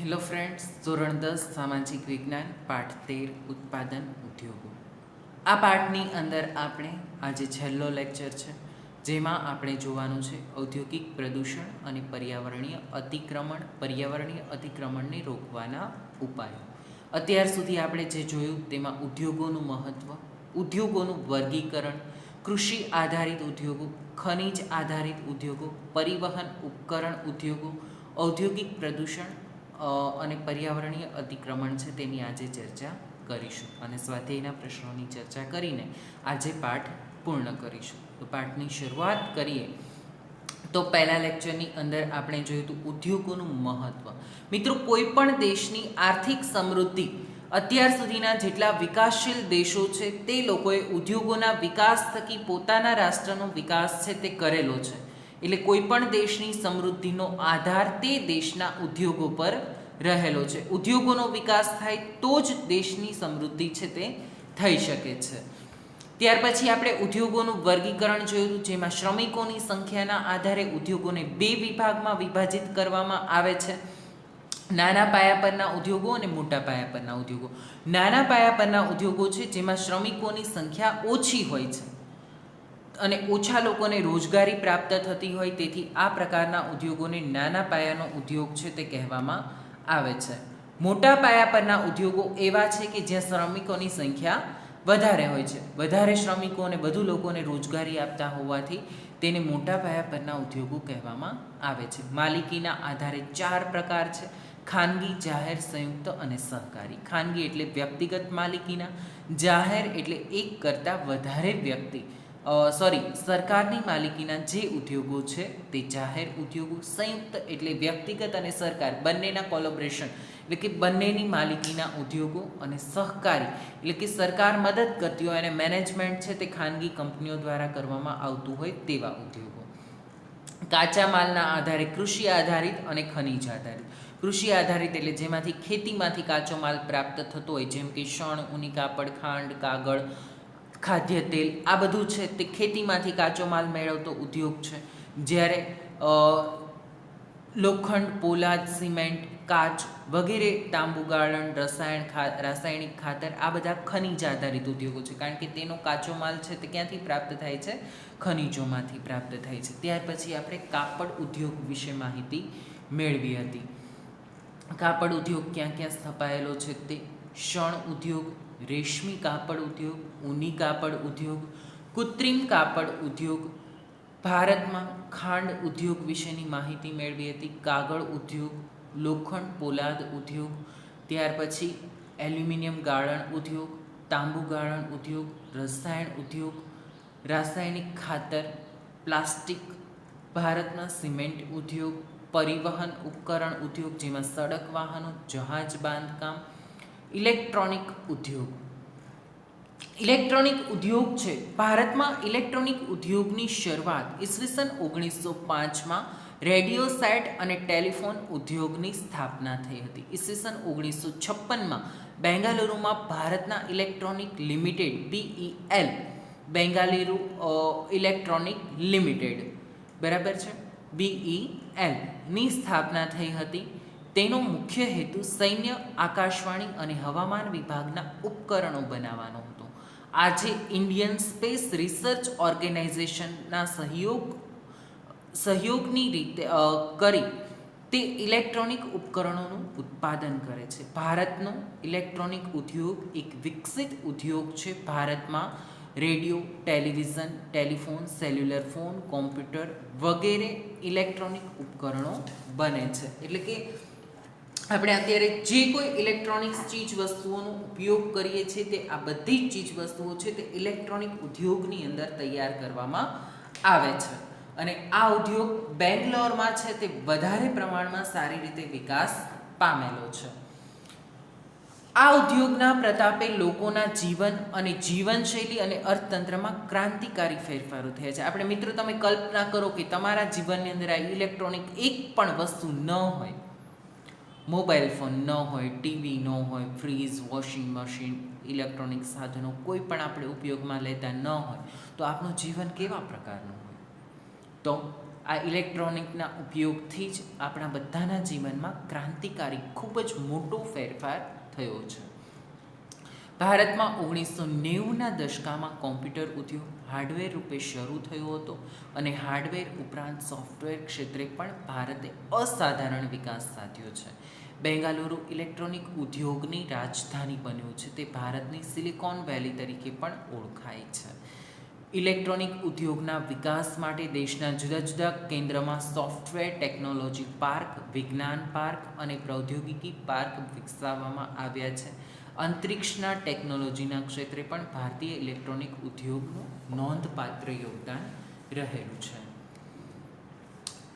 Hello friends, ધોરણ 10 સામાજિક વિજ્ઞાન પાઠ 13 ઉત્પાદન ઉદ્યોગો. આ પાઠની અંદર આપણે આજે છેલ્લો લેક્ચર છે, જેમાં આપણે જોવાનું છે ઔદ્યોગિક પ્રદૂષણ અને પર્યાવરણીય અતિક્રમણને રોકવાના ઉપાયો. અત્યાર સુધી આપણે જે જોયું તેમાં ઉદ્યોગોનું મહત્ત્વ, ઉદ્યોગોનું વર્ગીકરણ, કૃષિ આધારિત ઉદ્યોગો, ખનિજ આધારિત ઉદ્યોગો, પરિવહન ઉપકરણ ઉદ્યોગો, ઔદ્યોગિક પ્રદૂષણ અને પર્યાવરણીય અતિક્રમણ છે તેની આજે ચર્ચા કરીશું અને સ્વાધ્યાયના પ્રશ્નોની ચર્ચા કરીને આજે પાઠ પૂર્ણ કરીશું. તો પાઠની શરૂઆત કરીએ તો પહેલા લેક્ચરની અંદર આપણે જોયું હતું ઉદ્યોગોનું મહત્ત્વ. મિત્રો, કોઈ પણ દેશની આર્થિક સમૃદ્ધિ અત્યાર સુધીના જેટલા વિકાસશીલ દેશો છે તે લોકોએ ઉદ્યોગોના વિકાસ થકી પોતાના રાષ્ટ્રનો વિકાસ છે તે કરેલો છે. એટલે કોઈ પણ દેશની સમૃદ્ધિનો આધાર તે દેશના ઉદ્યોગો પર રહેલો છે. ઉદ્યોગોનો વિકાસ થાય તો જ દેશની સમૃદ્ધિ છે તે થઈ શકે છે. ત્યાર પછી આપણે ઉદ્યોગોનું વર્ગીકરણ જોયું, જેમાં શ્રમિકોની સંખ્યાના આધારે ઉદ્યોગોને બે વિભાગમાં વિભાજિત કરવામાં આવે છે: નાના પાયા પરના ઉદ્યોગો અને મોટા પાયા પરના ઉદ્યોગો. નાના પાયા પરના ઉદ્યોગો છે જેમાં શ્રમિકોની સંખ્યા ઓછી હોય છે અને ઓછા લોકોને રોજગારી પ્રાપ્ત થતી હોય, તેથી આ પ્રકારના ઉદ્યોગોને નાના પાયાનો ઉદ્યોગ છે તે કહેવામાં આવે છે. મોટા પાયા પરના ઉદ્યોગો એવા છે કે જ્યાં શ્રમિકોની સંખ્યા વધારે હોય છે. વધારે શ્રમિકો અને વધુ લોકોને રોજગારી આપતા હોવાથી તેને મોટા પાયા પરના ઉદ્યોગો કહેવામાં આવે છે. માલિકીના આધારે 4 પ્રકાર છે: ખાનગી, જાહેર, સંયુક્ત અને સહકારી. ખાનગી એટલે વ્યક્તિગત માલિકીના, જાહેર એટલે એક કરતાં વધારે સરકારની માલિકીના જે ઉદ્યોગો છે તે જાહેર ઉદ્યોગો. સંયુક્ત એટલે વ્યક્તિગત અને સરકાર બંનેના કોલેબોરેશન એટલે કે બંનેની માલિકીના ઉદ્યોગો. અને સહકારી એટલે કે સરકાર મદદ કરતી હોય અને મેનેજમેન્ટ છે તે ખાનગી કંપનીઓ દ્વારા કરવામાં આવતું હોય તેવા ઉદ્યોગો. કાચા માલના આધારે કૃષિ આધારિત અને ખનિજ આધારિત. કૃષિ આધારિત એટલે જેમાંથી ખેતીમાંથી કાચો માલ પ્રાપ્ત થતો હોય, જેમ કે શણ, ઊની, કાપડ, ખાંડ, કાગળ, ખાદ્ય તેલ, આ બધું છે તે ખેતીમાંથી કાચો માલ મેળવતો ઉદ્યોગ છે. જ્યારે લોખંડ, પોલાદ, સિમેન્ટ, કાચ વગેરે, તાંબુ, ગાળણ, રાસાયણિક ખાતર, આ બધા ખનિજ આધારિત ઉદ્યોગો છે, કારણ કે તેનો કાચો માલ છે તે ક્યાંથી પ્રાપ્ત થાય છે? ખનિજોમાંથી પ્રાપ્ત થાય છે. ત્યાર પછી આપણે કાપડ ઉદ્યોગ વિશે માહિતી મેળવી હતી. કાપડ ઉદ્યોગ ક્યાં ક્યાં સ્થપાયેલો છે તે: શણ ઉદ્યોગ, રેશમી કાપડ ઉદ્યોગ, ઊની કાપડ ઉદ્યોગ, કૃત્રિમ કાપડ ઉદ્યોગ. ભારતમાં ખાંડ ઉદ્યોગ વિશેની માહિતી મેળવી હતી. કાગળ ઉદ્યોગ, લોખંડ પોલાદ ઉદ્યોગ, ત્યાર પછી એલ્યુમિનિયમ ગાળણ ઉદ્યોગ, તાંબુ ગાળણ ઉદ્યોગ, રસાયણ ઉદ્યોગ, રાસાયણિક ખાતર, પ્લાસ્ટિક. ભારતના સિમેન્ટ ઉદ્યોગ, પરિવહન ઉપકરણ ઉદ્યોગ, જેમાં સડક વાહનો, જહાજ બાંધકામ, ઇલેક્ટ્રોનિક ઉદ્યોગ. ઇલેક્ટ્રોનિક ઉદ્યોગ છે, ભારતમાં ઇલેક્ટ્રોનિક ઉદ્યોગની શરૂઆત ઈસવીસન 1905માં રેડિયો સેટ અને ટેલિફોન ઉદ્યોગની સ્થાપના થઈ હતી. ઈસવીસન 1956માં બેંગાલુરુમાં ભારતના electronic limited BEL, Bengaluru electronic limited, બરાબર છે, BEL ની સ્થાપના થઈ હતી. તેનો મુખ્ય હેતુ સૈન્ય, આકાશવાણી અને હવામાન વિભાગના ઉપકરણો બનાવવાનો હતો. આજે ઇન્ડિયન સ્પેસ રિસર્ચ ઓર્ગેનાઇઝેશનના સહયોગની રીતે કરી તે ઇલેક્ટ્રોનિક ઉપકરણોનું ઉત્પાદન કરે છે. ભારતનો ઇલેક્ટ્રોનિક ઉદ્યોગ એક વિકસિત ઉદ્યોગ છે. ભારતમાં radio, television, telephone, cellular phone, computer વગેરે ઇલેક્ટ્રોનિક ઉપકરણો બને છે. એટલે કે આપણે અત્યારે જે કોઈ ઇલેક્ટ્રોનિક્સ ચીજ વસ્તુઓનો ઉપયોગ કરીએ છીએ તે આ બધી જ ચીજ વસ્તુઓ છે તે ઇલેક્ટ્રોનિક ઉદ્યોગની અંદર તૈયાર કરવામાં આવે છે. અને આ ઉદ્યોગ બેંગ્લોરમાં છે તે વધારે પ્રમાણમાં સારી રીતે વિકાસ પામેલો છે. આ ઉદ્યોગના પ્રતાપે લોકોના જીવન અને જીવનશૈલી અને અર્થતંત્રમાં ક્રાંતિકારી ફેરફારો થયા છે. આપણે મિત્રો, તમે કલ્પના કરો કે તમારા જીવનની અંદર આ ઇલેક્ટ્રોનિક એક પણ વસ્તુ ન હોય, મોબાઈલ ફોન ન હોય, ટીવી ન હોય, ફ્રીજ, વોશિંગ મશીન, ઇલેક્ટ્રોનિક સાધનો કોઈ પણ આપણે ઉપયોગમાં લેતા ન હોય, તો આપણું જીવન કેવા પ્રકારનું હોય? તો આ ઇલેક્ટ્રોનિકના ઉપયોગથી જ આપણા બધાના જીવનમાં ક્રાંતિકારી ખૂબ જ મોટો ફેરફાર થયો છે. ભારતમાં 1990ના દશકામાં કોમ્પ્યુટર ઉદ્યોગ હાર્ડવેર રૂપે શરૂ થયો હતો અને હાર્ડવેર ઉપરાંત સોફ્ટવેર ક્ષેત્રે પણ ભારતે અસાધારણ વિકાસ સાધ્યો છે. બેંગાલુરુ ઇલેક્ટ્રોનિક ઉદ્યોગની રાજધાની બન્યું છે. તે ભારતની સિલિકોન વેલી તરીકે પણ ઓળખાય છે. ઇલેક્ટ્રોનિક ઉદ્યોગના વિકાસ માટે દેશના જુદા જુદા કેન્દ્રમાં સોફ્ટવેર ટેકનોલોજી પાર્ક, વિજ્ઞાન પાર્ક અને પ્રૌદ્યોગિકી પાર્ક વિકસાવવામાં આવ્યા છે. અંતરિક્ષના ટેકનોલોજીના ક્ષેત્રે પણ ભારતીય ઇલેક્ટ્રોનિક ઉદ્યોગનું નોંધપાત્ર યોગદાન રહેલું છે.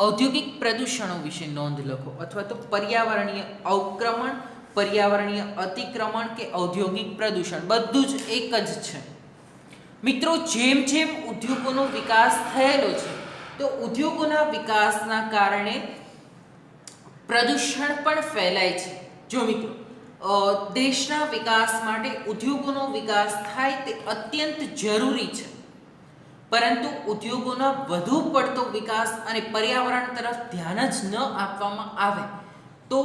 ઔદ્યોગિક પ્રદૂષણો વિશે નોંધ લખો અથવા તો પર્યાવરણીય અવક્રમણ, પર્યાવરણીય અતિક્રમણ કે ઔદ્યોગિક પ્રદૂષણ બધું જ એક જ છે. મિત્રો, જેમ જેમ ઉદ્યોગોનો વિકાસ થયેલો છે તો ઉદ્યોગોના વિકાસના કારણે પ્રદૂષણ પણ ફેલાય છે. જો મિત્રો, દેશના વિકાસ માટે ઉદ્યોગોનો વિકાસ થાય તે અત્યંત જરૂરી છે, પરંતુ ઉદ્યોગોનો વધુ પડતો વિકાસ અને પર્યાવરણ તરફ ધ્યાન જ ન આપવામાં આવે તો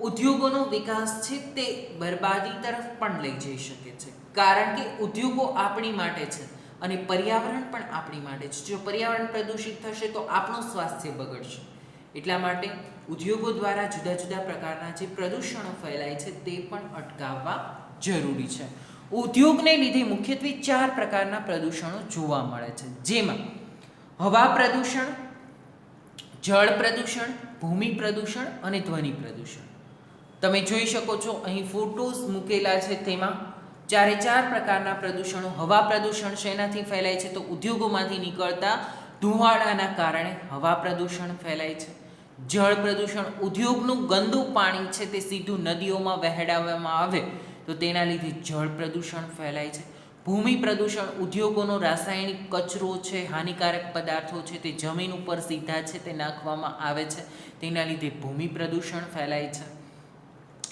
ઉદ્યોગોનો વિકાસ છે તે બરબાદી તરફ પણ લઈ જઈ શકે છે. કારણ કે ઉદ્યોગો આપણી માટે છે અને પર્યાવરણ પણ આપણી માટે છે. જો પર્યાવરણ પ્રદૂષિત થશે તો આપણું સ્વાસ્થ્ય બગડશે. એટલા માટે ઉદ્યોગો દ્વારા જુદા જુદા પ્રકારના જે પ્રદૂષણો ફેલાય છે તે પણ અટકાવવા જરૂરી છે. ઉદ્યોગને લીધે મુખ્યત્વે 4 પ્રકારના પ્રદૂષણો જોવા મળે છે, જેમાં હવા પ્રદૂષણ, જળ પ્રદૂષણ, ભૂમિ પ્રદૂષણ અને ધ્વનિ પ્રદૂષણ. તમે જોઈ શકો છો અહીં ફોટોઝ મૂકેલા છે, તેમાં 4 પ્રકારના પ્રદૂષણો. હવા પ્રદૂષણ શેનાથી ફેલાય છે તો ઉદ્યોગોમાંથી નીકળતા ધુમાડાના કારણે હવા પ્રદૂષણ ફેલાય છે. જળ પ્રદૂષણ, ઉદ્યોગનું ગંદુ પાણી છે તે સીધું નદીઓમાં વહેડાવવામાં આવે તો તેના લીધે જળ પ્રદૂષણ ફેલાય છે. ભૂમિ પ્રદૂષણ, ઉદ્યોગોનો રાસાયણિક કચરો છે, હાનિકારક પદાર્થો છે તે જમીન ઉપર સીધા છે તે નાખવામાં આવે છે, તેના લીધે ભૂમિ પ્રદૂષણ ફેલાય છે.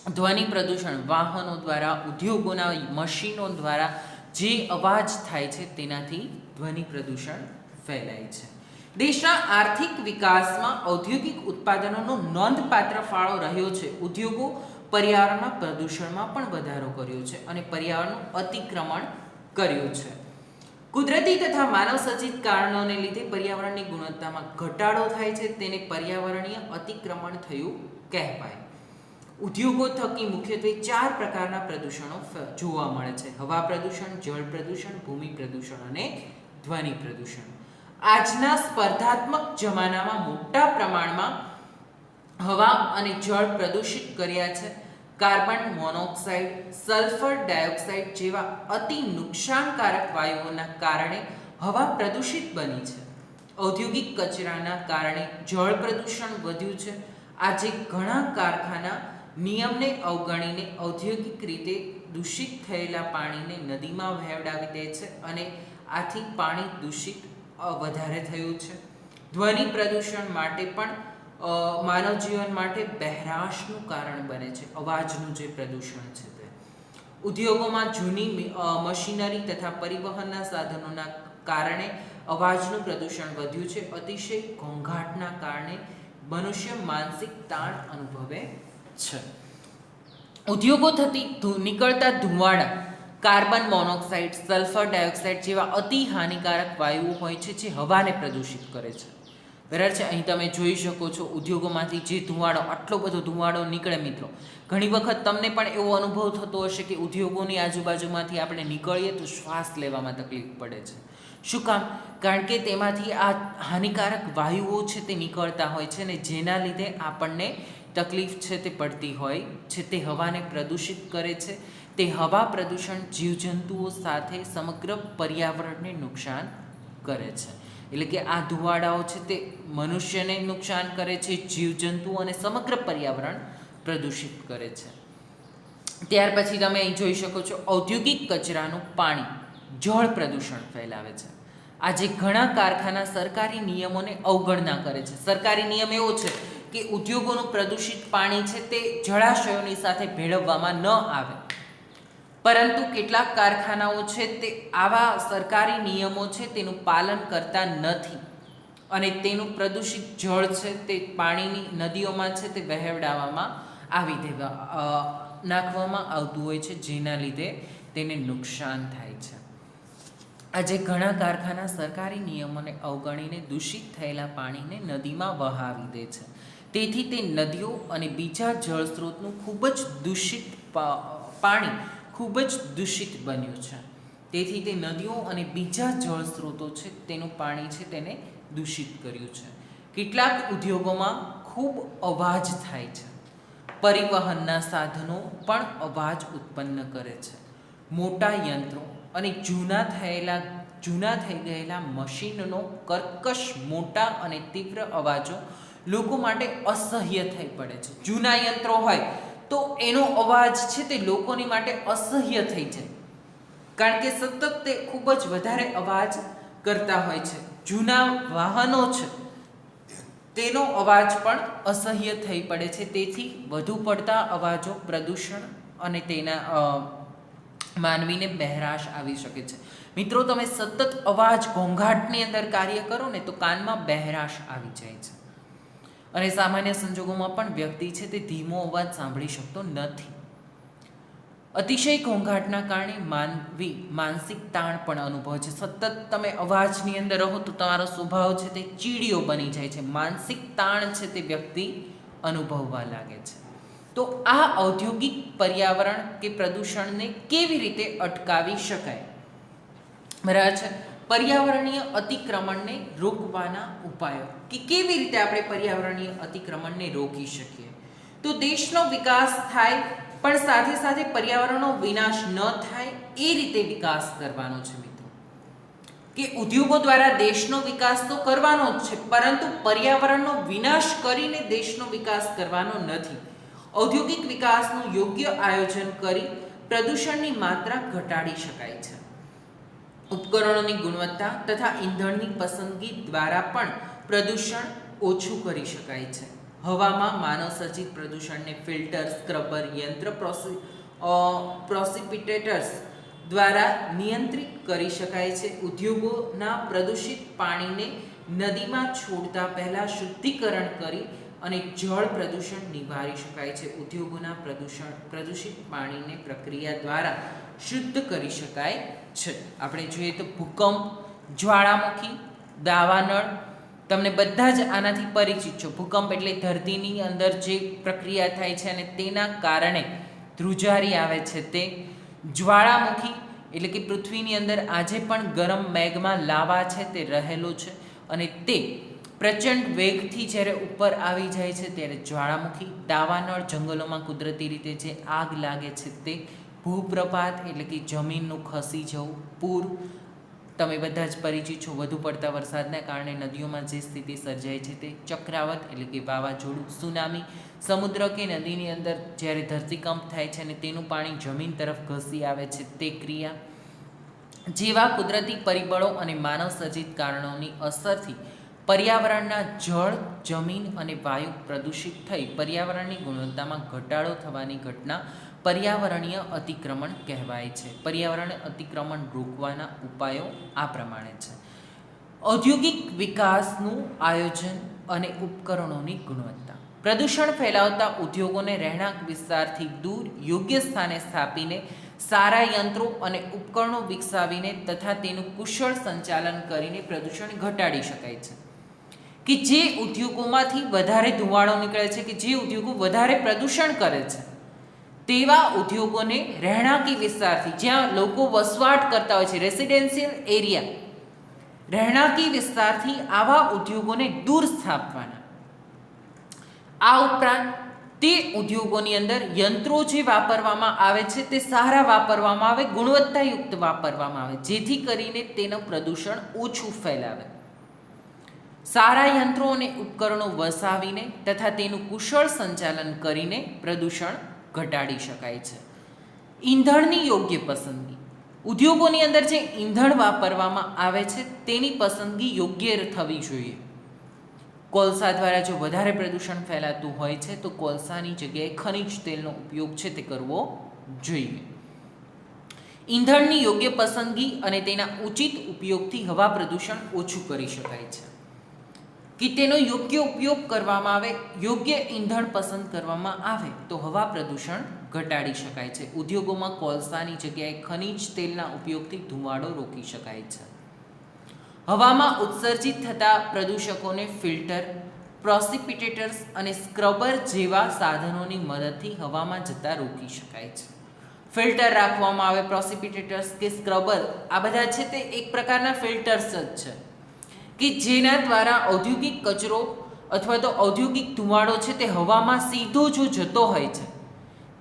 ધ્વનિ પ્રદૂષણ, વાહનો દ્વારા, ઉદ્યોગોના મશીનો દ્વારા જે અવાજ થાય છે તેનાથી ધ્વનિ પ્રદૂષણ ફેલાય છે. દેશના આર્થિક વિકાસમાં ઔદ્યોગિક ઉત્પાદનોનો નોંધપાત્ર ફાળો રહ્યો છે. ઉદ્યોગો પર્યાવરણના પ્રદૂષણમાં પણ વધારો કર્યો છે અને પર્યાવરણનું અતિક્રમણ કર્યું છે. કુદરતી તથા માનવસર્જિત કારણોને લીધે પર્યાવરણની ગુણવત્તામાં ઘટાડો થાય છે, તેને પર્યાવરણીય અતિક્રમણ થયું કહેવાય. ઉદ્યોગો થકી મુખ્યત્વે 4 પ્રકારના પ્રદૂષણો જોવા મળે છે: હવા પ્રદૂષણ, જળ પ્રદૂષણ, ભૂમિ પ્રદૂષણ અને ધ્વનિ પ્રદૂષણ. આજના સ્પર્ધાત્મક જમાનામાં મોટા પ્રમાણમાં હવા અને જળ પ્રદૂષિત કર્યા છે. કાર્બન મોનોક્સાઇડ, સલ્ફર ડાયોક્સાઇડ જેવા અતિ નુકસાનકારક વાયુઓના કારણે હવા પ્રદૂષિત બની છે. ઔદ્યોગિક કચરાના કારણે જળ પ્રદૂષણ વધ્યું છે. આજે ઘણા કારખાના નિયમને અવગણીને ઔદ્યોગિક રીતે દૂષિત થયેલા પાણીને નદીમાં વહેવડાવી દે છે અને આથી પાણી દૂષિત વધારે થયું છે. ધ્વનિ પ્રદૂષણ માટે પણ માનવ જીવન માટે બહેરાશનું કારણ બને છે. અવાજનું જે પ્રદૂષણ છે તે ઉદ્યોગોમાં જૂની મશીનરી તથા પરિવહનના સાધનોના કારણે અવાજનું પ્રદૂષણ વધ્યું છે. અતિશય ઘોંઘાટના કારણે મનુષ્ય માનસિક તાણ અનુભવે છે. ઉદ્યોગો થતી નીકળતા ધુમાડા કાર્બન મોનોક્સાઇડ, સલ્ફર ડાયોક્સાઇડ જેવા અતિ હાનિકારક વાયુઓ હોય છે જે હવાને પ્રદૂષિત કરે છે. બરાબર છે. અહીં તમે જોઈ શકો છો ઉદ્યોગોમાંથી જે ધુમાડો, આટલો બધો ધુમાડો નીકળે. મિત્રો, ઘણી વખત તમને પણ એવો અનુભવ થતો હશે કે ઉદ્યોગોની આજુબાજુમાંથી આપણે નીકળીએ તો શ્વાસ લેવામાં તકલીફ પડે છે. શું કામ? કારણ કે તેમાંથી આ હાનિકારક વાયુઓ છે તે નીકળતા હોય છે ને જેના લીધે આપણને તકલીફ છે તે પડતી હોય છે. તે હવાને પ્રદૂષિત કરે છે. તે હવા પ્રદૂષણ જીવજંતુઓ સાથે સમગ્ર પર્યાવરણને નુકસાન કરે છે. એટલે કે આ ધુવાડાઓ છે તે મનુષ્યને નુકસાન કરે છે, જીવજંતુઓ અને સમગ્ર પર્યાવરણ પ્રદૂષિત કરે છે. ત્યાર પછી તમે અહીં જોઈ શકો છો ઔદ્યોગિક કચરાનું પાણી, જળ પ્રદૂષણ ફેલાવે છે. આજે ઘણા કારખાના સરકારી નિયમોને અવગણના કરે છે. સરકારી નિયમ એવો છે કે ઉદ્યોગોનું પ્રદૂષિત પાણી છે તે જળાશયોની સાથે ભેળવવામાં ન આવે, પરંતુ કેટલાક કારખાનાઓ છે તે આવા સરકારી નિયમો છે તેનું પાલન કરતા નથી અને તેનું પ્રદૂષિત જળ છે તે પાણીની નદીઓમાં છે તે વહેવડાવવામાં નાખવામાં આવતું હોય છે, જેના લીધે તેને નુકસાન થાય છે. આજે ઘણા કારખાના સરકારી નિયમોને અવગણીને દૂષિત થયેલા પાણીને નદીમાં વહાવી દે છે. તેથી તે નદીઓ અને બીજા જળ સ્ત્રોતનું ખૂબ જ દૂષિત પાણી ખૂબ જ દૂષિત બન્યું છે. તેથી તે નદીઓ અને બીજા જળ સ્ત્રોતો છે તેનું પાણી છે તેને દૂષિત કર્યું છે. કેટલાક ઉદ્યોગોમાં ખૂબ અવાજ થાય છે. પરિવહનના સાધનો પણ અવાજ ઉત્પન્ન કરે છે. મોટા યંત્રો અને જૂના થઈ ગયેલા મશીનનો કર્કશ મોટા અને તીવ્ર અવાજો લોકો માટે અસહ્ય થઈ પડે છે. જૂના યંત્રો હોય તો એનો અવાજ છે તે લોકોની માટે અસહ્ય થઈ જાય, કારણ કે સતત તે ખૂબ જ વધારે અવાજ કરતા હોય છે. જૂના વાહનો છે તેનો અવાજ પણ અસહ્ય થઈ પડે છે. તેથી વધુ પડતા અવાજો પ્રદૂષણ અને તેના માનવીને બહેરાશ આવી શકે છે. મિત્રો, તમે સતત અવાજ ઘોંઘાટની અંદર કાર્ય કરો ને તો કાનમાં બહેરાશ આવી જાય છે અને સામાન્ય સંજોગોમાં પણ વ્યક્તિ છે તે ધીમો અવાજ સાંભળી શકતો નથી. અતિશય ઘોંઘાટના કારણે માનવી માનસિક તાણ પણ અનુભવે છે. સતત તમે અવાજની અંદર રહો તો તમારો સ્વભાવ છે તે ચીડિયો બની જાય છે. માનસિક તાણ છે તે વ્યક્તિ અનુભવવા લાગે છે. તો આ ઔદ્યોગિક પર્યાવરણ કે પ્રદૂષણને કેવી રીતે અટકાવી શકાય? બરાબર છે. પર્યાવરણીય અતિક્રમણને રોકવાના ઉપાયો કે કેવી રીતે આપણે પર્યાવરણીય અતિક્રમણને રોકી શકીએ? તો દેશનો વિકાસ થાય પણ સાથે સાથે પર્યાવરણનો વિનાશ ન થાય એ રીતે વિકાસ કરવાનો છે. મિત્રો, કે ઉદ્યોગો દ્વારા દેશનો વિકાસ તો કરવાનો જ છે, પરંતુ પર્યાવરણનો વિનાશ કરીને દેશનો વિકાસ કરવાનો નથી. ઔદ્યોગિક વિકાસનું યોગ્ય આયોજન કરી પ્રદૂષણની માત્રા ઘટાડી શકાય છે. ઉપકરણોની ગુણવત્તા તથા ઈંધણની પસંદગી દ્વારા પણ પ્રદૂષણ ઓછું કરી શકાય છે. હવામાં માનવસર્જિત પ્રદૂષણને ફિલ્ટર, સ્ક્રબર, યંત્ર પ્રોસિપિટેટર્સ દ્વારા નિયંત્રિત કરી શકાય છે. ઉદ્યોગોના પ્રદૂષિત પાણીને નદીમાં છોડતા પહેલાં શુદ્ધિકરણ કરી અને જળ પ્રદૂષણ નિવારી શકાય છે. ઉદ્યોગોના પ્રદૂષિત પાણીને પ્રક્રિયા દ્વારા શુદ્ધ કરી શકાય છે. આપણે જોઈએ તો ભૂકંપ, જ્વાળામુખી, દાવાનળ, તમને બધા જ આનાથી પરિચિત છો. ભૂકંપ એટલે ધરતીની અંદર જે પ્રક્રિયા થાય છે અને તેના કારણે ધ્રુજારી આવે છે તે. જ્વાળામુખી એટલે કે પૃથ્વીની અંદર આજે પણ ગરમ મેઘમાં લાવા છે તે રહેલો છે અને તે પ્રચંડ વેગથી જ્યારે ઉપર આવી જાય છે ત્યારે જ્વાળામુખી. દાવાનળ જંગલોમાં કુદરતી રીતે જે આગ લાગે છે તે. ભૂપ્રપાત એટલે કે જમીનનું ખસી જવું. પૂર, તમે બધા જ પરિચિત છો. વધુ પડતા વરસાદના કારણે નદીઓમાં જે સ્થિતિ સર્જાય છે તે. ચક્રાવત એટલે કે વાવાઝોડું. સુનામી, સમુદ્ર કે નદીની અંદર જ્યારે ધરતીકંપ થાય છે અને તેનું પાણી જમીન તરફ ઘસી આવે છે તે ક્રિયા જેવા કુદરતી પરિબળો અને માનવ સર્જિત કારણોની અસરથી પર્યાવરણના જળ, જમીન અને વાયુ પ્રદૂષિત થઈ પર્યાવરણની ગુણવત્તામાં ઘટાડો થવાની ઘટના પર્યાવરણીય અતિક્રમણ કહેવાય છે. પર્યાવરણીય અતિક્રમણ રોકવાના ઉપાયો આ પ્રમાણે છે. ઔદ્યોગિક વિકાસનું આયોજન અને ઉપકરણોની ગુણવત્તા. પ્રદૂષણ ફેલાવતા ઉદ્યોગોને રહેણાંક વિસ્તારથી દૂર યોગ્ય સ્થાને સ્થાપીને સારા યંત્રો અને ઉપકરણો વિકસાવીને તથા તેનું કુશળ સંચાલન કરીને પ્રદૂષણ ઘટાડી શકાય છે. કે જે ઉદ્યોગોમાંથી વધારે ધુમાડો નીકળે છે, કે જે ઉદ્યોગો વધારે પ્રદૂષણ કરે છે, તેવા ઉદ્યોગોને રહેણાંકી વિસ્તારથી, જ્યાં લોકો વસવાટ કરતા હોય છે, રેસિડેન્શિયલ એરિયા, રહેણાંકી વિસ્તારથી આવા ઉદ્યોગોને દૂર સ્થાપવાના. આ ઉપરાંત તે ઉદ્યોગોની અંદર યંત્રો જે વાપરવામાં આવે છે તે સારા વાપરવામાં આવે, ગુણવત્તાયુક્ત વાપરવામાં આવે, જેથી કરીને તેનું પ્રદૂષણ ઓછું ફેલાવે. સારા યંત્રો અને ઉપકરણો વસાવીને તથા તેનું કુશળ સંચાલન કરીને પ્રદૂષણ ઘટાડી શકાય છે. ઈંધણની યોગ્ય પસંદગી. ઉદ્યોગોની અંદર જે ઈંધણ વાપરવામાં આવે છે તેની પસંદગી યોગ્ય થવી જોઈએ. કોલસા દ્વારા જો વધારે પ્રદૂષણ ફેલાતું હોય છે તો કોલસાની જગ્યાએ ખનિજ તેલનો ઉપયોગ છે તે કરવો જોઈએ. ઈંધણની યોગ્ય પસંદગી અને તેના ઉચિત ઉપયોગથી હવા પ્રદૂષણ ઓછું કરી શકાય છે. કે તેનો યોગ્ય ઉપયોગ કરવામાં આવે, યોગ્ય ઈંધણ પસંદ કરવામાં આવે તો હવા પ્રદૂષણ ઘટાડી શકાય છે. ઉદ્યોગોમાં કોલસાની જગ્યાએ ખનિજ તેલના ઉપયોગથી ધુમાડો રોકી શકાય છે. હવામાં ઉત્સર્જિત થતા પ્રદૂષકોને ફિલ્ટર, પ્રોસિપિટેટર્સ અને સ્ક્રબર જેવા સાધનોની મદદથી હવામાં જતા રોકી શકાય છે. ફિલ્ટર રાખવામાં આવે, પ્રોસિપિટેટર્સ કે સ્ક્રબર, આ બધા છે તે એક પ્રકારના ફિલ્ટર્સ જ છે કે જેના દ્વારા ઔદ્યોગિક કચરો અથવા તો ઔદ્યોગિક ધુમાડો છે તે હવામાં સીધો જો જતો હોય છે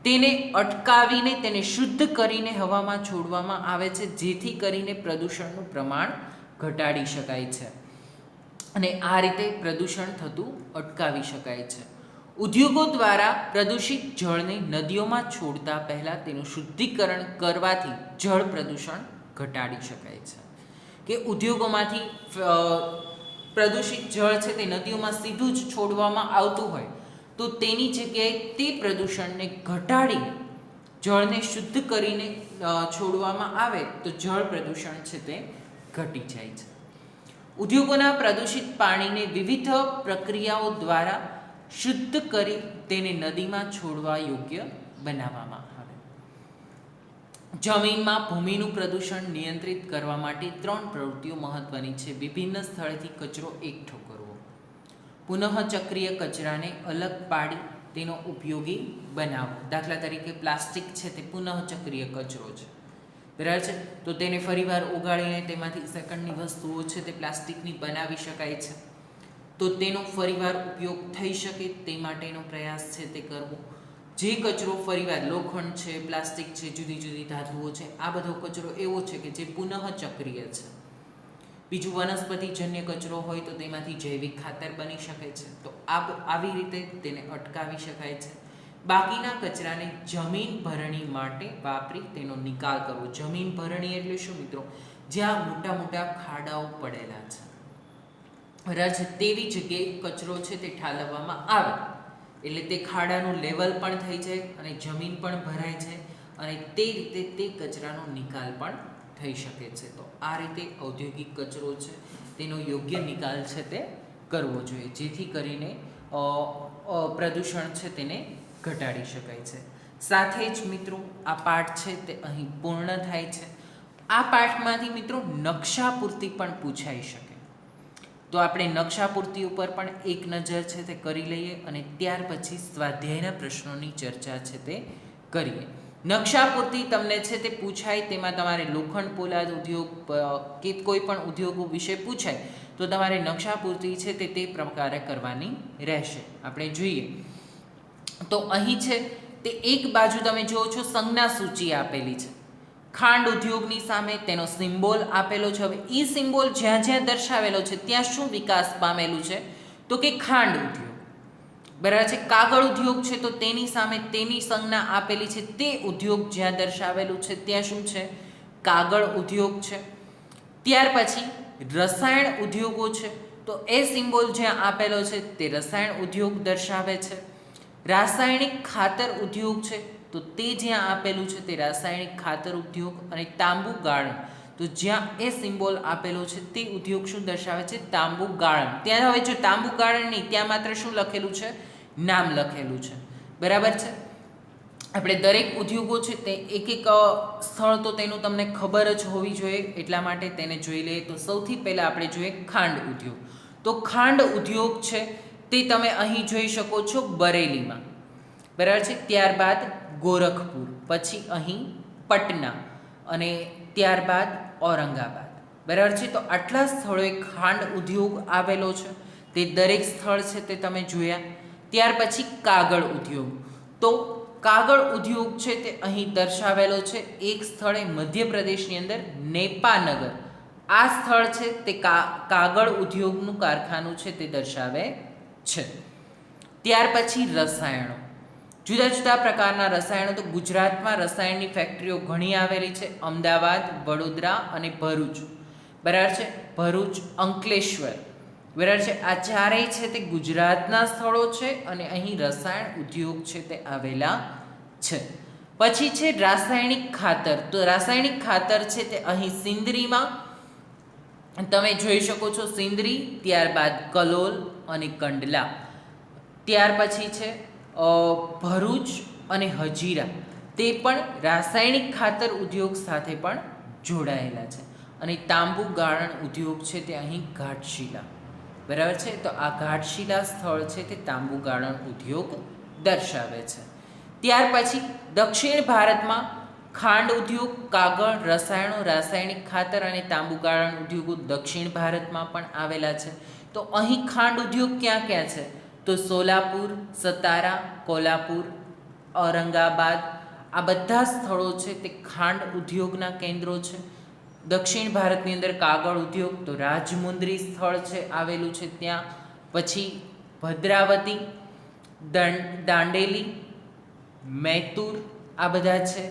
તેને અટકાવીને તેને શુદ્ધ કરીને હવામાં છોડવામાં આવે છે, જેથી કરીને પ્રદૂષણનું પ્રમાણ ઘટાડી શકાય છે અને આ રીતે પ્રદૂષણ થતું અટકાવી શકાય છે. ઉદ્યોગો દ્વારા પ્રદૂષિત જળને નદીઓમાં છોડતા પહેલાં તેનું શુદ્ધિકરણ કરવાથી જળ પ્રદૂષણ ઘટાડી શકાય છે. કે ઉદ્યોગોમાંથી પ્રદૂષિત જળ છે તે નદીઓમાં સીધું જ છોડવામાં આવતું હોય તો તેની જગ્યાએ તે પ્રદૂષણને ઘટાડીને જળને શુદ્ધ કરીને છોડવામાં આવે તો જળ પ્રદૂષણ છે તે ઘટી જાય છે. ઉદ્યોગોના પ્રદૂષિત પાણીને વિવિધ પ્રક્રિયાઓ દ્વારા શુદ્ધ કરી તેને નદીમાં છોડવા યોગ્ય બનાવવામાં આવે. જમીનમાં ભૂમિનું પ્રદૂષણ નિયંત્રિત કરવા માટે 3 પ્રવૃત્તિઓ મહત્વની છે. વિભિન્ન સ્થળેથી કચરો એકઠો કરવો, પુનઃચક્રીય કચરાને અલગ પાડી તેનો ઉપયોગી બનાવવો. દાખલા તરીકે પ્લાસ્ટિક છે તે પુનઃચક્રીય કચરો છે, બરાબર છે, તો તેને ફરીવાર ઓગાળીને તેમાંથી સેકન્ડની વસ્તુઓ છે તે પ્લાસ્ટિકની બનાવી શકાય છે, તો તેનો ફરીવાર ઉપયોગ થઈ શકે તે માટેનો પ્રયાસ છે તે કરવો. જે કચરો ફરીવાર લોખંડ છે, પ્લાસ્ટિક છે, જુદી જુદી ધાતુઓ છે, આ બધો કચરો એવો છે કે જે પુનઃચક્રીય છે. બીજું વનસ્પતિજન્ય કચરો હોય તો તેમાંથી જૈવિક ખાતર બની શકે છે, તો આવી રીતે તેને અટકાવી શકાય છે. બાકીના કચરાને જમીન ભરણી માટે વાપરી તેનો નિકાલ કરવો. જમીન ભરણી એટલે શું મિત્રો? જ્યાં મોટા મોટા ખાડાઓ પડેલા છે, બરાબર છે, તેવી જગ્યાએ કચરો છે તે ઠાલવવામાં આવે એટલે તે ખાડાનું લેવલ પણ થઈ જાય અને જમીન પણ ભરાય છે અને તે રીતે તે કચરાનો નિકાલ પણ થઈ શકે છે. તો આ રીતે ઔદ્યોગિક કચરો છે તેનો યોગ્ય નિકાલ છે તે કરવો જોઈએ, જેથી કરીને પ્રદૂષણ છે તેને ઘટાડી શકાય છે. સાથે જ મિત્રો આ પાઠ છે તે અહીં પૂર્ણ થાય છે. આ પાઠમાંથી મિત્રો નકશાપૂર્તિ પણ પૂછાઈ શકે, તો આપણે નકશાપૂર્તિ ઉપર પણ એક નજર છે તે કરી લઈએ અને ત્યાર પછી સ્વાધ્યાયના પ્રશ્નોની ચર્ચા છે તે કરીએ. નકશાપૂર્તિ તમને છે તે પૂછાય, તેમાં તમારે લોખંડ પોલાદ ઉદ્યોગ કે કોઈ પણ ઉદ્યોગો વિશે પૂછાય તો તમારે નકશાપૂર્તિ છે તે પ્રકારે કરવાની રહેશે. આપણે જોઈએ તો અહીં છે તે એક બાજુ તમે જુઓ છો સંજ્ઞા સૂચિ આપેલી છે. ખાંડ ઉદ્યોગની સામે તેનો સિમ્બોલ આપેલો છે. હવે એ સિમ્બોલ જ્યાં જ્યાં દર્શાવેલો છે ત્યાં શું વિકાસ પામેલું છે? તો કે ખાંડ ઉદ્યોગ, બરાબર છે. કાગળ ઉદ્યોગ છે તો તેની સામે તેની સંજ્ઞા આપેલી છે, તે ઉદ્યોગ જ્યાં દર્શાવેલું છે ત્યાં શું છે? કાગળ ઉદ્યોગ છે. ત્યાર પછી રસાયણ ઉદ્યોગો છે તો એ સિમ્બોલ જ્યાં આપેલો છે તે રસાયણ ઉદ્યોગ દર્શાવે છે. રાસાયણિક ખાતર ઉદ્યોગ છે તો તે જ્યાં આપેલું છે તે રાસાયણિક ખાતર ઉદ્યોગ. અને તાંબુ ગાળણ, તો જ્યાં એ સિમ્બોલ આપેલો છે તે ઉદ્યોગ શું દર્શાવે છે? તાંબુ ગાળણ. ત્યાં હવે જો તાંબુ ગાળણ નહીં, ત્યાં માત્ર શું લખેલું છે? નામ લખેલું છે, બરાબર છે. આપણે દરેક ઉદ્યોગો છે તે એક એક સ્થળ તો તેનું તમને ખબર જ હોવી જોઈએ, એટલા માટે તેને જોઈ લઈએ. તો સૌથી પહેલાં આપણે જોઈએ ખાંડ ઉદ્યોગ. તો ખાંડ ઉદ્યોગ છે તે તમે અહીં જોઈ શકો છો બરેલીમાં, બરાબર છે. ત્યારબાદ ગોરખપુર, પછી અહીં પટના અને ત્યારબાદ ઔરંગાબાદ, બરાબર છે. તો આટલા સ્થળોએ ખાંડ ઉદ્યોગ આવેલો છે, તે દરેક સ્થળ છે તે તમે જોયા. ત્યાર પછી કાગળ ઉદ્યોગ, તો કાગળ ઉદ્યોગ છે તે અહીં દર્શાવેલો છે એક સ્થળે મધ્યપ્રદેશની અંદર નેપાનગર. આ સ્થળ છે તે કાગળ ઉદ્યોગનું કારખાનું છે તે દર્શાવે છે. ત્યાર પછી રસાયણો, જુદા જુદા પ્રકારના રસાયણો. તો ગુજરાતમાં રસાયણની ફેક્ટરીઓ ઘણી આવેલી છે, અમદાવાદ, વડોદરા અને ભરૂચ, બરાબર છે. ભરૂચ, અંકલેશ્વર, બરાબર છે. આ ચારેય છે તે ગુજરાતના સ્થળો છે અને અહીં રસાયણ ઉદ્યોગ છે તે આવેલા છે. પછી છે રાસાયણિક ખાતર. તો રાસાયણિક ખાતર છે તે અહીં સિંદરીમાં, તમે જોઈ શકો છો સિંદરી, ત્યારબાદ કલોલ અને કંડલા. ત્યાર પછી છે ભરૂચ અને હજીરા, તે પણ રાસાયણિક ખાતર ઉદ્યોગ સાથે પણ જોડાયેલા છે. અને તાંબુ ગાળણ ઉદ્યોગ છે તે અહીં ઘાટશિલા, બરાબર છે. તો આ ઘાટશિલા સ્થળ છે તે તાંબુ ગાળણ ઉદ્યોગ દર્શાવે છે. ત્યાર પછી દક્ષિણ ભારતમાં ખાંડ ઉદ્યોગ, કાગળ, રસાયણો, રાસાયણિક ખાતર અને તાંબુ ગાળણ ઉદ્યોગો દક્ષિણ ભારતમાં પણ આવેલા છે. તો અહીં ખાંડ ઉદ્યોગ ક્યાં ક્યાં છે? તો સોલાપુર, સતારા, કોલ્હાપુર, ઔરંગાબાદ, આ બધા સ્થળો છે તે ખાંડ ઉદ્યોગના કેન્દ્રો છે. દક્ષિણ ભારતની અંદર કાગળ ઉદ્યોગ, તો રાજમુંદ્રી સ્થળ છે આવેલું છે ત્યાં. પછી ભદ્રાવતી, દાંડેલી, મૈતુર, આ બધા છે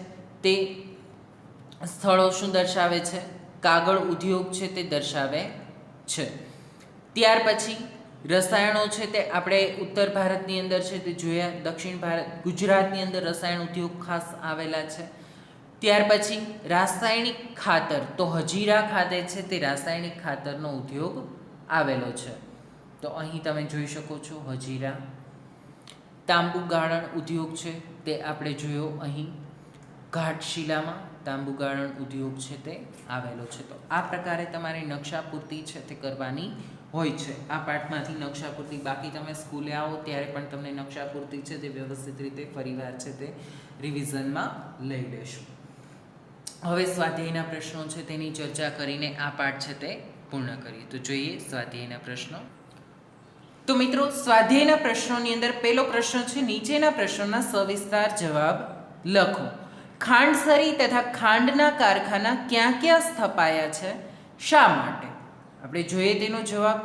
તે સ્થળો શું દર્શાવે છે? કાગળ ઉદ્યોગ છે તે દર્શાવે છે. ત્યાર પછી રસાયણો છે તે આપણે ઉત્તર ભારતની અંદર છે તે જોયા. દક્ષિણ ભારત, ગુજરાતની અંદર રસાયણ ઉદ્યોગ ખાસ આવેલા છે. ત્યાર પછી રાસાયણિક ખાતર, તો હજીરા ખાતે છે તે રાસાયણિક ખાતરનો ઉદ્યોગ આવેલો છે. તો અહીં તમે જોઈ શકો છો હજીરા. તાંબુ ગાળણ ઉદ્યોગ છે તે આપણે જોયો અહીં ઘાટશિલામાં તાંબુ ગાળણ ઉદ્યોગ છે તે આવેલો છે. તો આ પ્રકારે તમારે નકશાપૂર્તિ છે તે કરવાની હોય છે. આ પાઠમાંથી નકશાપૂર્તિ, બાકી તમે સ્કૂલે આવો ત્યારે પણ તમને નકશાપૂર્તિ છે તે વ્યવસ્થિત રીતે ફરીવાર છે તે રિવિઝનમાં લઈ લેશું. હવે સ્વાધ્યાયના પ્રશ્નો છે તેની ચર્ચા કરીને આ પાઠ છે તે પૂર્ણ કરીએ. તો જોઈએ સ્વાધ્યાયના પ્રશ્નો. તો મિત્રો, સ્વાધ્યાયના પ્રશ્નોની અંદર પહેલો પ્રશ્ન છે, નીચેના પ્રશ્નોના સવિસ્તાર જવાબ લખો. ખાંડસરી તથા ખાંડના કારખાના ક્યાં ક્યાં સ્થપાયા છે, શા માટે? આપણે જોઈએ તેનો જવાબ.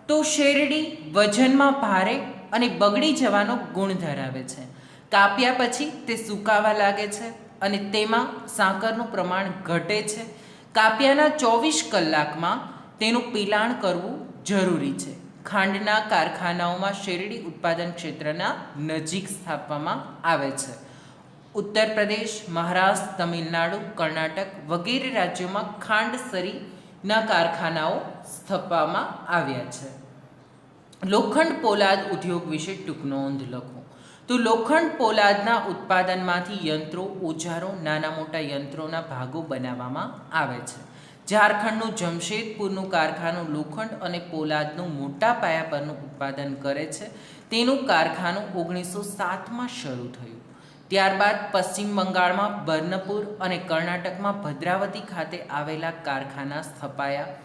તો શેરડી વજનમાં ભારે અને બગડી જવાનો ગુણ ધરાવે છે. કાપ્યા પછી તે સુકાવા લાગે છે અને તેમાં સાકરનું પ્રમાણ ઘટે છે. કાપ્યાના 24 કલાકમાં તેનું પિલાણ કરવું જરૂરી છે. ખાંડના કારખાનાઓમાં શેરડી ઉત્પાદન ક્ષેત્રના નજીક સ્થાપવામાં આવે છે. ઉત્તર પ્રદેશ, મહારાષ્ટ્ર, તમિલનાડુ, કર્ણાટક વગેરે રાજ્યોમાં ખાંડસરીના કારખાનાઓ સ્થાપવામાં આવ્યા છે. લોખંડ પોલાદ ઉદ્યોગ વિશે ટૂંક નોંધ લખો. તો લોખંડ પોલાદના ઉત્પાદનમાંથી યંત્રો, ઓજારો, નાના મોટા યંત્રોના ભાગો બનાવવામાં આવે છે. ઝારખંડનું જમશેદપુરનું કારખાનું લોખંડ અને પોલાદનું મોટા પાયા પરનું ઉત્પાદન કરે છે. તેનું કારખાનું 1907માં શરૂ થયું. ત્યારબાદ પશ્ચિમ બંગાળમાં બર્નપુર અને કર્ણાટકમાં ભદ્રાવતી ખાતે આવેલા કારખાના સ્થપાયા.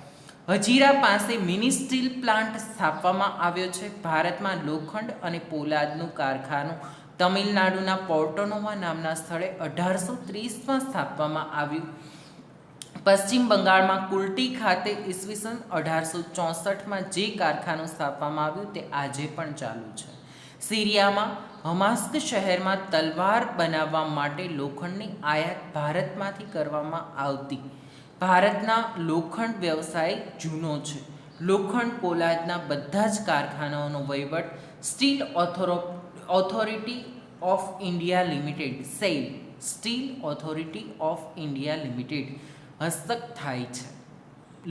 હજીરા પાસે મિની સ્ટીલ પ્લાન્ટ સ્થાપવામાં આવ્યો છે. ભારતમાં લોખંડ અને પોલાદનું કારખાનું તમિલનાડુના પોર્ટોનોવા નામના સ્થળે 1830માં સ્થાપવામાં આવ્યું. પશ્ચિમ બંગાળમાં કુલ્ટી ખાતે ઈસવીસન 1864માં જે કારખાનું સ્થાપવામાં આવ્યું તે આજે પણ ચાલુ છે. સિરિયામાં હમાસ્ક શહેરમાં તલવાર બનાવવા માટે લોખંડની આયાત ભારતમાંથી કરવામાં આવતી. ભારતના લોખંડ વ્યવસાય જૂનો છે. લોખંડ પોલાદના બધા જ કારખાનાઓનો વહીવટ steel authority of India limited cell steel authority of India limited હસ્તક થાય છે.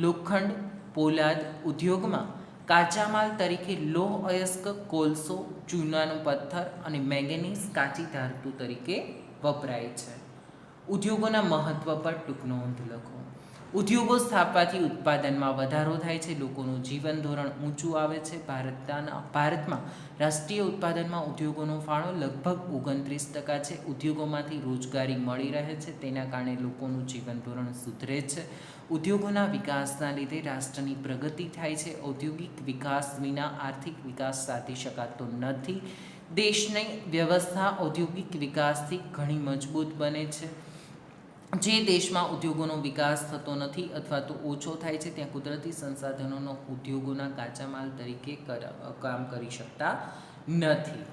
લોખંડ પોલાદ ઉદ્યોગમાં કાચા માલ તરીકે લોહ અયસ્ક, કોલસો, ચૂનાનો પથ્થર અને મેંગેનીઝ કાચી ધાતુ તરીકે વપરાય છે. ઉદ્યોગોના મહત્વ પર ટૂંક નોંધ લખો. ઉદ્યોગો સ્થાપવાથી ઉત્પાદનમાં વધારો થાય છે, લોકોનું જીવન ધોરણ ઊંચું આવે છે. ભારતમાં રાષ્ટ્રીય ઉત્પાદનમાં ઉદ્યોગોનો ફાળો લગભગ 29% છે. ઉદ્યોગોમાંથી રોજગારી મળી રહે છે, તેના કારણે લોકોનું જીવન ધોરણ સુધરે છે. ઉદ્યોગોના વિકાસના લીધે રાષ્ટ્રની પ્રગતિ થાય છે. ઔદ્યોગિક વિકાસ વિના આર્થિક વિકાસ સાધી શકાતો નથી. દેશની વ્યવસ્થા ઔદ્યોગિક વિકાસથી ઘણી મજબૂત બને છે. જે દેશમાં ઉદ્યોગોનો વિકાસ થતો નથી અથવા તો ઓછો થાય છે, ત્યાં કુદરતી સંસાધનોનો ઉદ્યોગોના કાચા માલ તરીકે કામ કરી શકતા નથી.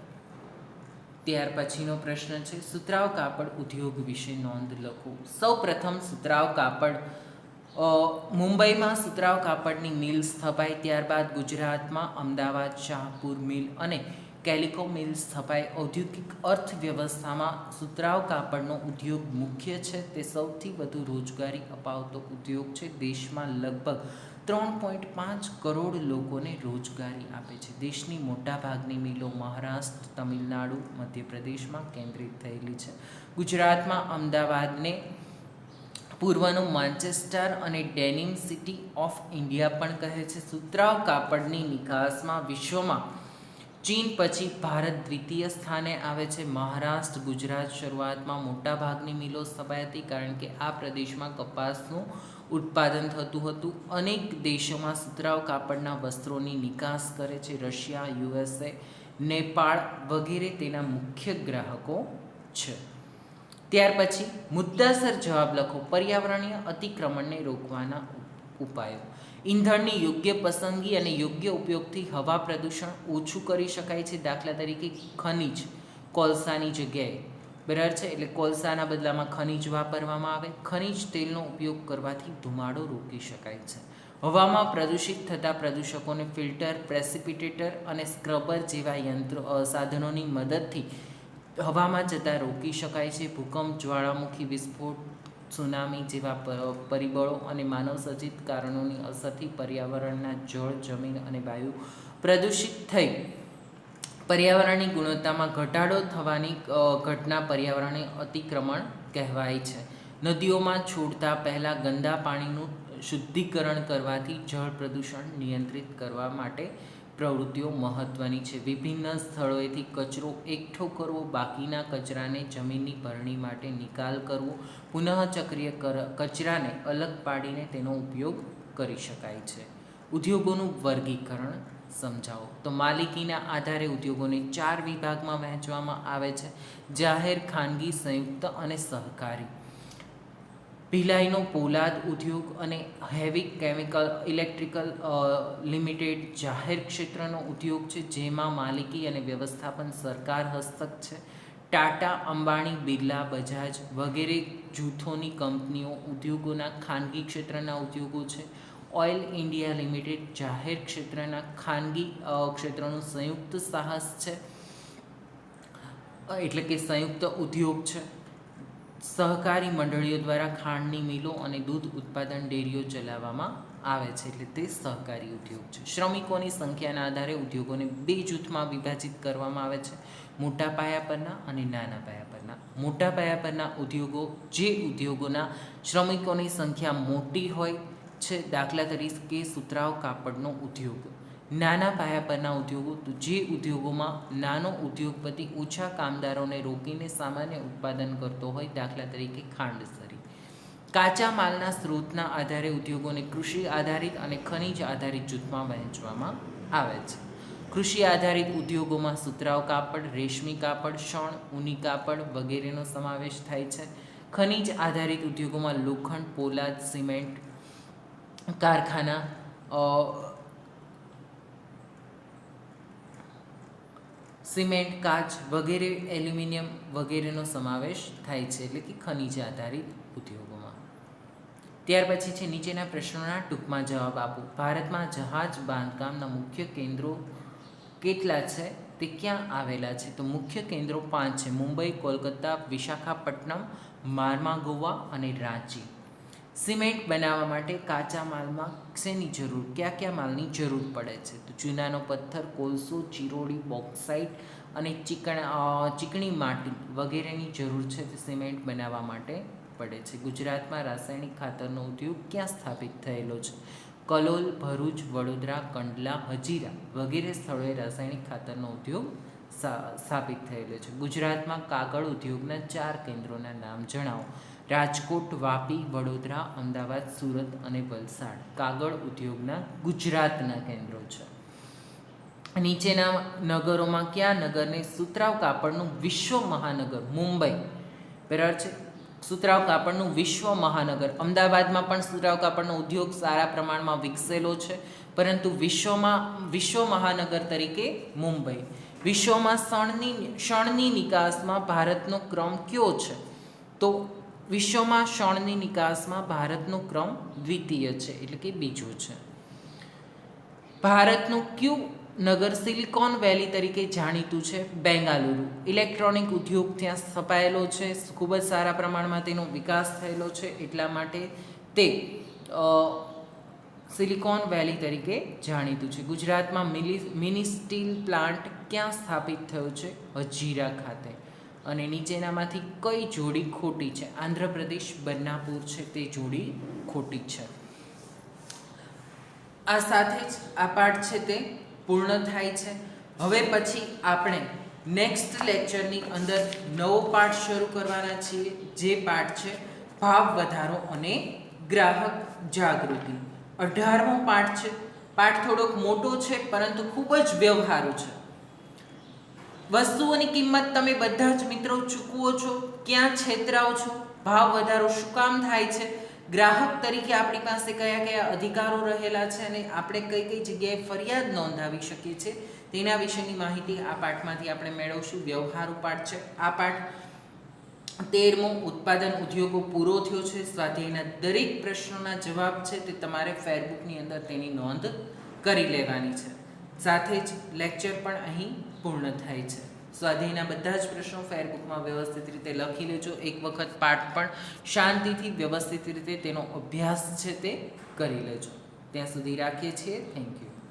ત્યાર પછીનો પ્રશ્ન છે, સુતરાઉ કાપડ ઉદ્યોગ વિશે નોંધ લખો. સૌ પ્રથમ સુતરાઉ કાપડ મુંબઈમાં સુતરાઉ કાપડની મિલ સ્થપાઈ. ત્યારબાદ ગુજરાતમાં અમદાવાદ શાહપુર મિલ અને કેલિકો મિલ સ્થપાઈ. ઔદ્યોગિક અર્થવ્યવસ્થામાં સુતરાઉ કાપડનો ઉદ્યોગ મુખ્ય છે. તે સૌથી વધુ રોજગારી અપાવતો ઉદ્યોગ છે. દેશમાં લગભગ 3.5 કરોડ લોકોને રોજગારી આપે છે. દેશની મોટાભાગની મિલો મહારાષ્ટ્ર, તમિલનાડુ, મધ્યપ્રદેશમાં કેન્દ્રિત થયેલી છે. ગુજરાતમાં અમદાવાદને પૂર્વનું માન્ચેસ્ટર અને ડેનિમ સિટી ઓફ ઇન્ડિયા પણ કહે છે. સુતરાઉ કાપડની નિકાસમાં વિશ્વમાં ચીન પછી ભારત દ્વિતીય સ્થાને આવે છે. મહારાષ્ટ્ર, ગુજરાત શરૂઆતમાં મોટાભાગની મિલો સ્થપાઈ હતી કારણ કે આ પ્રદેશમાં કપાસનું ઉત્પાદન થતું હતું. અનેક દેશોમાં સુતરાઉ કાપડના વસ્ત્રોની નિકાસ કરે છે. રશિયા, યુએસએ, નેપાળ વગેરે તેના મુખ્ય ગ્રાહકો છે. ત્યાર પછી મુદ્દાસર જવાબ લખો. પર્યાવરણીય અતિક્રમણને રોકવાના ઉપાયો. ઈંધણની યોગ્ય પસંદગી અને યોગ્ય ઉપયોગથી હવા પ્રદૂષણ ઓછું કરી શકાય છે. દાખલા તરીકે ખનિજ, કોલસાની જગ્યાએ, બરાબર છે, એટલે કોલસાના બદલામાં ખનિજ વાપરવામાં આવે. ખનિજ તેલનો ઉપયોગ કરવાથી ધુમાડો રોકી શકાય છે. હવામાં પ્રદૂષિત થતા પ્રદૂષકોને ફિલ્ટર, પ્રેસિપિટેટર અને સ્ક્રબર જેવા સાધનોની મદદથી હવામાં જતાં રોકી શકાય છે. ભૂકંપ, જ્વાળામુખી વિસ્ફોટ, સુનામી જેવા પરિબળો અને માનવસર્જિત કારણોની અસરથી પર્યાવરણના જળ, જમીન અને વાયુ પ્રદૂષિત થઈ પર્યાવરણની ગુણવત્તામાં ઘટાડો થવાની ઘટના પર્યાવરણીય અતિક્રમણ કહેવાય છે. નદીઓમાં છોડતા પહેલાં ગંદા પાણીનું શુદ્ધિકરણ કરવાથી જળ પ્રદૂષણ નિયંત્રિત કરવા માટે પ્રવૃત્તિઓ મહત્ત્વની છે. વિભિન્ન સ્થળોએથી કચરો એકઠો કરવો, બાકીના કચરાને જમીનની ભરણી માટે નિકાલ કરવો, પુનઃચક્રીય કચરાને અલગ પાડીને તેનો ઉપયોગ કરી શકાય છે. ઉદ્યોગોનું વર્ગીકરણ સમજાવો. તો માલિકીના આધારે ઉદ્યોગોને 4 વિભાગમાં વહેંચવામાં આવે છે: જાહેર, ખાનગી, સંયુક્ત અને સહકારી. ભિલાઈનો પોલાદ ઉદ્યોગ અને હેવી કેમિકલ ઇલેક્ટ્રિકલ લિમિટેડ જાહેર ક્ષેત્રનો ઉદ્યોગ છે, જેમાં માલિકી અને વ્યવસ્થાપન સરકાર હસ્તક છે. ટાટા, અંબાણી, બિરલા, બજાજ વગેરે જૂથોની કંપનીઓ ઉદ્યોગોના ખાનગી ક્ષેત્રના ઉદ્યોગો છે. ઓઇલ ઇન્ડિયા લિમિટેડ જાહેર ક્ષેત્રના ખાનગી ક્ષેત્રનું સંયુક્ત સાહસ છે, એટલે કે સંયુક્ત ઉદ્યોગ છે. સહકારી મંડળીઓ દ્વારા ખાંડની મિલો અને દૂધ ઉત્પાદન ડેરીઓ ચલાવવામાં આવે છે, એટલે તે સહકારી ઉદ્યોગ છે. શ્રમિકોની સંખ્યાના આધારે ઉદ્યોગોને 2 જૂથમાં વિભાજિત કરવામાં આવે છે: મોટા પાયા પરના અને નાના પાયા પરના. મોટા પાયા પરના ઉદ્યોગો જે ઉદ્યોગોના શ્રમિકોની સંખ્યા મોટી હોય છે, દાખલા તરીકે સુતરાઉ કાપડનો ઉદ્યોગ. નાના પાયા પરના ઉદ્યોગો તો જે ઉદ્યોગોમાં નાનો ઉદ્યોગપતિ ઓછા કામદારોને રોકીને સામાન્ય ઉત્પાદન કરતો હોય, દાખલા તરીકે ખાંડસરી. કાચા માલના સ્ત્રોતના આધારે ઉદ્યોગોને કૃષિ આધારિત અને ખનિજ આધારિત જૂથમાં વહેંચવામાં આવે છે. કૃષિ આધારિત ઉદ્યોગોમાં સુતરાઉ કાપડ, રેશમી કાપડ, શણ, ઊની કાપડ વગેરેનો સમાવેશ થાય છે. ખનિજ આધારિત ઉદ્યોગોમાં લોખંડ, પોલાદ, સિમેન્ટ કારખાના, સિમેન્ટ, કાચ વગેરે, એલ્યુમિનિયમ વગેરેનો સમાવેશ થાય છે, એટલે કે ખનિજ આધારિત ઉદ્યોગોમાં. ત્યાર પછી છે નીચેના પ્રશ્નોના ટૂંકમાં જવાબ આપો. ભારતમાં જહાજ બાંધકામના મુખ્ય કેન્દ્રો કેટલા છે, તે ક્યાં આવેલા છે? તો મુખ્ય કેન્દ્રો 5 છે: મુંબઈ, કોલકાતા, વિશાખાપટ્ટનમ, માર્માગોવા અને રાંચી. સિમેન્ટ બનાવવા માટે કાચા માલમાં શેની જરૂર, કયા માલની જરૂર પડે છે? તો ચૂનાનો પથ્થર, કોલસો, ચિરોડી, બોક્સાઇટ અને ચીકણી માટી વગેરેની જરૂર છે તે સિમેન્ટ બનાવવા માટે પડે છે. ગુજરાતમાં રાસાયણિક ખાતરનો ઉદ્યોગ ક્યાં સ્થાપિત થયેલો છે? કલોલ, ભરૂચ, વડોદરા, કંડલા, હજીરા વગેરે સ્થળોએ રાસાયણિક ખાતરનો ઉદ્યોગ સ્થાપિત થયેલો છે. ગુજરાતમાં કાગળ ઉદ્યોગના 4 કેન્દ્રોના નામ જણાવો. રાજકોટ, વાપી, વડોદરા, અમદાવાદ, સુરત અને વલસાડ કાગળ ઉદ્યોગના ગુજરાતના કેન્દ્રો છે. નીચેના નગરોમાં કયા નગરને સુતરાઉ કાપડનું વિશ્વ મહાનગર? મુંબઈ, બરાબર છે, સુતરાઉ કાપડનું વિશ્વ મહાનગર. અમદાવાદમાં પણ સુતરાઉ કાપડનો ઉદ્યોગ સારા પ્રમાણમાં વિકસેલો છે, પરંતુ વિશ્વ મહાનગર તરીકે મુંબઈ. વિશ્વમાં શણની નિકાસમાં ભારતનો ક્રમ કયો છે? તો વિશ્વમાં શણની નિકાસમાં ભારતનો ક્રમ દ્વિતીય છે, એટલે કે બીજો છે. ભારતનું કયું નગર સિલિકોન વેલી તરીકે જાણીતું છે? બેંગાલુરુ. ઇલેક્ટ્રોનિક ઉદ્યોગ ત્યાં સ્થપાયેલો છે, ખૂબ જ સારા પ્રમાણમાં તેનો વિકાસ થયેલો છે, એટલા માટે તે સિલિકોન વેલી તરીકે જાણીતું છે. ગુજરાતમાં મિની સ્ટીલ પ્લાન્ટ ક્યાં સ્થાપિત થયો છે? હજીરા ખાતે. અને નીચેનામાંથી કઈ જોડી ખોટી છે? આંધ્રપ્રદેશ બન્નાપુર છે તે જોડી ખોટી છે. આ સાથે જ આ પાઠ છે તે પૂર્ણ થાય છે. હવે પછી આપણે નેક્સ્ટ લેક્ચરની અંદર નવો પાઠ શરૂ કરવાના છીએ, જે પાઠ છે ભાવ વધારો અને ગ્રાહક જાગૃતિ. 18મો પાઠ છે. પાઠ થોડોક મોટો છે પરંતુ ખૂબ જ વ્યવહારુ છે. વસ્તુઓની કિંમત તમે બધા જ મિત્રો ચૂકવો છો, ક્યાં છેતરાઓ છો, ભાવ વધારો શું કામ થાય છે, ગ્રાહક તરીકે આપણી પાસે કયા કયા અધિકારો રહેલા છે અને આપણે કઈ કઈ જગ્યાએ ફરિયાદ નોંધાવી શકીએ છીએ તેના વિશેની માહિતી આ પાઠમાંથી આપણે મેળવશું. વ્યવહારુ પાઠ છે આ પાઠ. 13મો ઉત્પાદન ઉદ્યોગો પૂરો થયો છે. સ્વાધ્યાયના દરેક પ્રશ્નોના જવાબ છે તે તમારે ફેરબુકની અંદર તેની નોંધ કરી લેવાની છે. સાથે જ લેક્ચર પણ અહીં પૂર્ણ થાય છે. સ્વાધ્યાયના બધા જ પ્રશ્નો ફેરબુકમાં વ્યવસ્થિત રીતે લખી લેજો. એક વખત પાઠ પણ શાંતિથી વ્યવસ્થિત રીતે તેનો અભ્યાસ છે તે કરી લેજો. ત્યાં સુધી રાખીએ છીએ. Thank you.